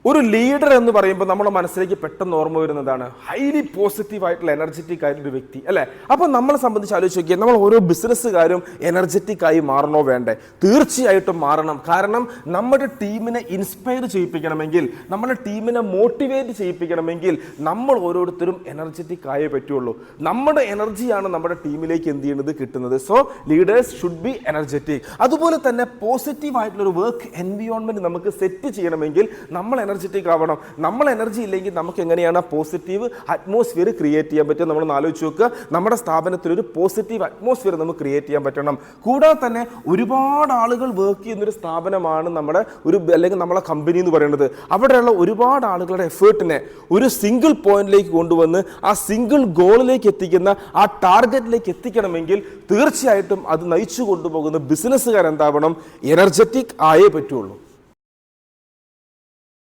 ഒരു ലീഡർ എന്ന് പറയുമ്പോൾ നമ്മുടെ മനസ്സിലേക്ക് പെട്ടെന്ന് ഓർമ്മ വരുന്നതാണ് ഹൈലി പോസിറ്റീവ് ആയിട്ടുള്ള എനർജറ്റിക് ആയിട്ടൊരു വ്യക്തി അല്ലേ. അപ്പോൾ നമ്മളെ സംബന്ധിച്ച് ആലോചിച്ച് നോക്കിയാൽ നമ്മൾ ഓരോ ബിസിനസ്സുകാരും എനർജറ്റിക് ആയി മാറണോ വേണ്ടേ? തീർച്ചയായിട്ടും മാറണം. കാരണം നമ്മുടെ ടീമിനെ ഇൻസ്പയർ ചെയ്യിപ്പിക്കണമെങ്കിൽ, നമ്മുടെ ടീമിനെ മോട്ടിവേറ്റ് ചെയ്യിപ്പിക്കണമെങ്കിൽ നമ്മൾ ഓരോരുത്തരും എനർജറ്റിക് ആയേ പറ്റുള്ളൂ. നമ്മുടെ എനർജിയാണ് നമ്മുടെ ടീമിലേക്ക് എന്ത് ചെയ്യുന്നത് കിട്ടുന്നത്. So leaders should be energetic. അതുപോലെ തന്നെ പോസിറ്റീവ് ആയിട്ടുള്ള ഒരു വർക്ക് എൻവിയോൺമെന്റ് നമുക്ക് സെറ്റ് ചെയ്യണമെങ്കിൽ നമ്മൾ എനർജറ്റിക് ആവണം. നമ്മൾ എനർജി ഇല്ലെങ്കിൽ നമുക്ക് എങ്ങനെയാണ് പോസിറ്റീവ് അറ്റ്മോസ്ഫിയർ ക്രിയേറ്റ് ചെയ്യാൻ പറ്റുക? നമ്മൾ ആലോചിച്ച് നോക്കുക. നമ്മുടെ സ്ഥാപനത്തിൽ ഒരു പോസിറ്റീവ് അറ്റ്മോസ്ഫിയർ നമുക്ക് ക്രിയേറ്റ് ചെയ്യാൻ പറ്റണം. കൂടാതെ തന്നെ ഒരുപാട് ആളുകൾ വർക്ക് ചെയ്യുന്നൊരു സ്ഥാപനമാണ് നമ്മുടെ അല്ലെങ്കിൽ നമ്മളെ കമ്പനി എന്ന് പറയുന്നത്. അവിടെയുള്ള ഒരുപാട് ആളുകളുടെ എഫേർട്ടിനെ ഒരു സിംഗിൾ പോയിന്റിലേക്ക് കൊണ്ടുവന്ന് ആ സിംഗിൾ ഗോളിലേക്ക് എത്തിക്കുന്ന, ആ ടാർഗറ്റിലേക്ക് എത്തിക്കണമെങ്കിൽ തീർച്ചയായിട്ടും അത് നയിച്ചു കൊണ്ടുപോകുന്ന ബിസിനസ്സുകാർ എന്താവണം? എനർജറ്റിക് ആയേ പറ്റുള്ളൂ.